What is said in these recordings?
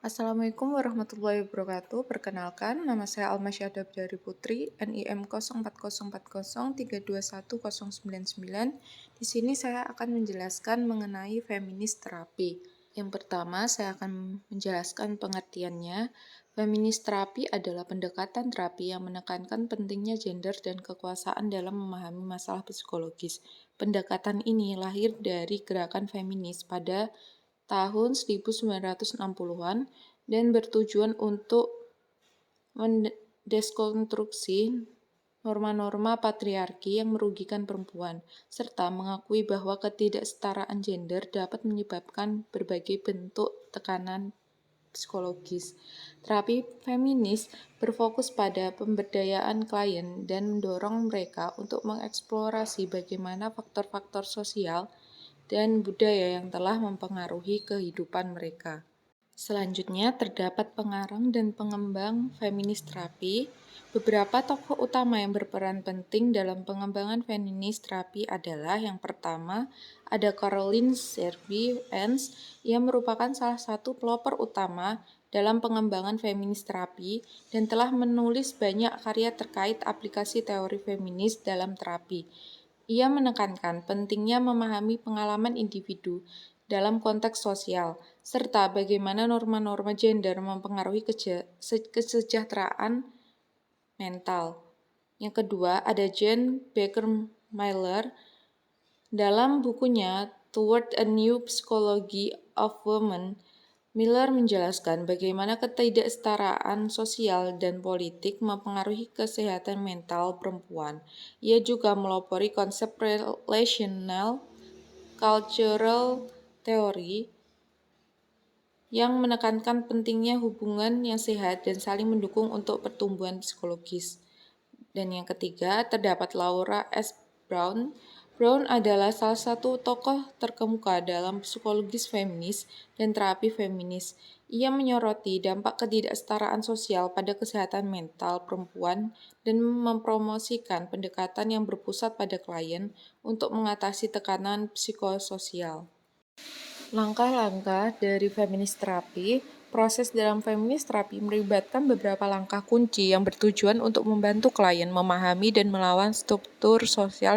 Assalamualaikum warahmatullahi wabarakatuh. Perkenalkan, nama saya Almasyada Dari Putri, NIM 040403210099. Di sini saya akan menjelaskan mengenai feminis terapi. Yang pertama, saya akan menjelaskan pengertiannya. Feminis terapi adalah pendekatan terapi yang menekankan pentingnya gender dan kekuasaan dalam memahami masalah psikologis. Pendekatan ini lahir dari gerakan feminis pada tahun 1960-an dan bertujuan untuk mendeskonstruksi norma-norma patriarki yang merugikan perempuan, serta mengakui bahwa ketidaksetaraan gender dapat menyebabkan berbagai bentuk tekanan psikologis. Terapi feminis berfokus pada pemberdayaan klien dan mendorong mereka untuk mengeksplorasi bagaimana faktor-faktor sosial dan budaya yang telah mempengaruhi kehidupan mereka. Selanjutnya, terdapat pengarang dan pengembang feminis terapi. Beberapa tokoh utama yang berperan penting dalam pengembangan feminis terapi adalah yang pertama, ada Caroline Zerby-Enz. Ia merupakan salah satu pelopor utama dalam pengembangan feminis terapi dan telah menulis banyak karya terkait aplikasi teori feminis dalam terapi. Ia menekankan pentingnya memahami pengalaman individu dalam konteks sosial, serta bagaimana norma-norma gender mempengaruhi kesejahteraan mental. Yang kedua, ada Jane Baker Miller. Dalam bukunya Toward a New Psychology of Women, Miller menjelaskan bagaimana ketidaksetaraan sosial dan politik mempengaruhi kesehatan mental perempuan. Ia juga melopori konsep relational cultural theory yang menekankan pentingnya hubungan yang sehat dan saling mendukung untuk pertumbuhan psikologis. Dan yang ketiga, terdapat Laura S. Brown. Brown adalah salah satu tokoh terkemuka dalam psikologis feminis dan terapi feminis. Ia menyoroti dampak ketidaksetaraan sosial pada kesehatan mental perempuan dan mempromosikan pendekatan yang berpusat pada klien untuk mengatasi tekanan psikososial. Langkah-langkah dari feminis terapi. Proses dalam feminis terapi melibatkan beberapa langkah kunci yang bertujuan untuk membantu klien memahami dan melawan struktur sosial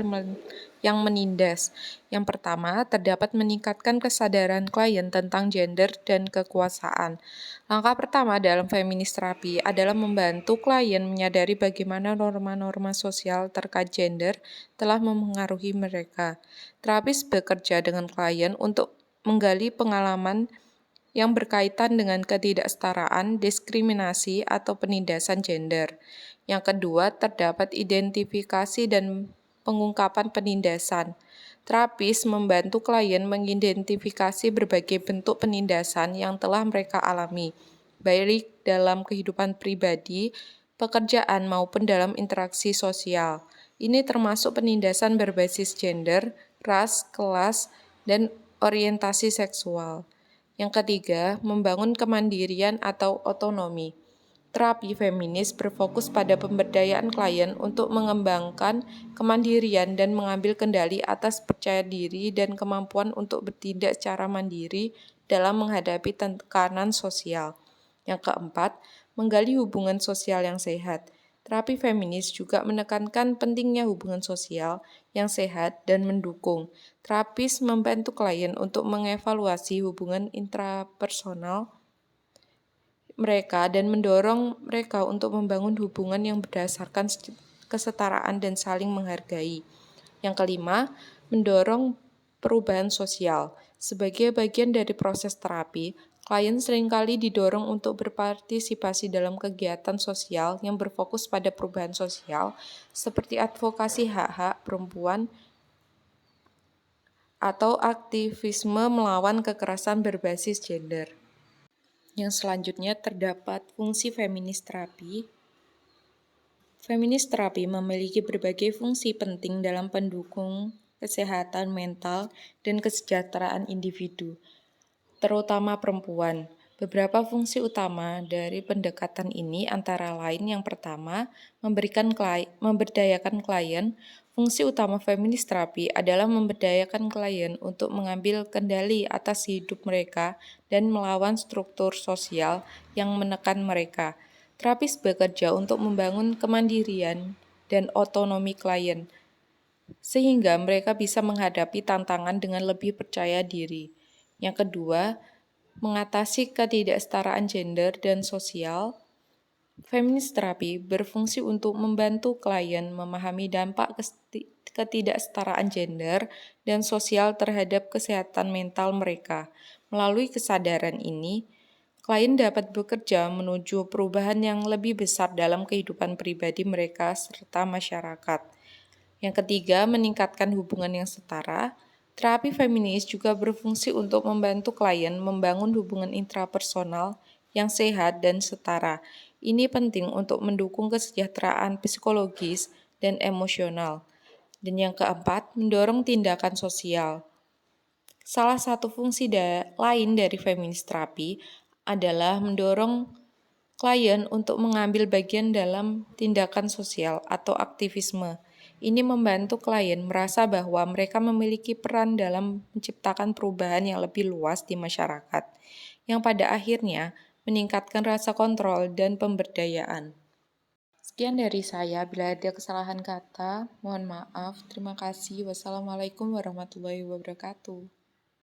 yang menindas. Yang pertama, terdapat meningkatkan kesadaran klien tentang gender dan kekuasaan. Langkah pertama dalam feminis terapi adalah membantu klien menyadari bagaimana norma-norma sosial terkait gender telah memengaruhi mereka. Terapis bekerja dengan klien untuk menggali pengalaman yang berkaitan dengan ketidaksetaraan, diskriminasi, atau penindasan gender. Yang kedua, terdapat identifikasi dan pengungkapan penindasan. Terapis membantu klien mengidentifikasi berbagai bentuk penindasan yang telah mereka alami, baik dalam kehidupan pribadi, pekerjaan, maupun dalam interaksi sosial. Ini termasuk penindasan berbasis gender, ras, kelas, dan orientasi seksual. Yang ketiga, membangun kemandirian atau otonomi. Terapi feminis berfokus pada pemberdayaan klien untuk mengembangkan kemandirian dan mengambil kendali atas percaya diri dan kemampuan untuk bertindak secara mandiri dalam menghadapi tekanan sosial. Yang keempat, menggali hubungan sosial yang sehat. Terapi feminis juga menekankan pentingnya hubungan sosial yang sehat dan mendukung. Terapis membantu klien untuk mengevaluasi hubungan intrapersonal mereka dan mendorong mereka untuk membangun hubungan yang berdasarkan kesetaraan dan saling menghargai. Yang kelima, mendorong perubahan sosial. Sebagai bagian dari proses terapi, klien seringkali didorong untuk berpartisipasi dalam kegiatan sosial yang berfokus pada perubahan sosial, seperti advokasi hak-hak perempuan atau aktivisme melawan kekerasan berbasis gender. Yang selanjutnya terdapat fungsi feminis terapi. Feminis terapi memiliki berbagai fungsi penting dalam pendukung kesehatan mental dan kesejahteraan individu, terutama perempuan. Beberapa fungsi utama dari pendekatan ini antara lain yang pertama, memberdayakan klien. Fungsi utama feminis terapi adalah memberdayakan klien untuk mengambil kendali atas hidup mereka dan melawan struktur sosial yang menekan mereka. Terapis bekerja untuk membangun kemandirian dan otonomi klien, sehingga mereka bisa menghadapi tantangan dengan lebih percaya diri. Yang kedua, mengatasi ketidaksetaraan gender dan sosial. Feminis terapi berfungsi untuk membantu klien memahami dampak ketidaksetaraan gender dan sosial terhadap kesehatan mental mereka. Melalui kesadaran ini, klien dapat bekerja menuju perubahan yang lebih besar dalam kehidupan pribadi mereka serta masyarakat. Yang ketiga, meningkatkan hubungan yang setara. Terapi feminis juga berfungsi untuk membantu klien membangun hubungan intrapersonal yang sehat dan setara. Ini penting untuk mendukung kesejahteraan psikologis dan emosional. Dan yang keempat, mendorong tindakan sosial. Salah satu fungsi lain dari feminis terapi adalah mendorong klien untuk mengambil bagian dalam tindakan sosial atau aktivisme. Ini membantu klien merasa bahwa mereka memiliki peran dalam menciptakan perubahan yang lebih luas di masyarakat, yang pada akhirnya meningkatkan rasa kontrol dan pemberdayaan. Sekian dari saya, bila ada kesalahan kata, mohon maaf. Terima kasih. Wassalamualaikum warahmatullahi wabarakatuh.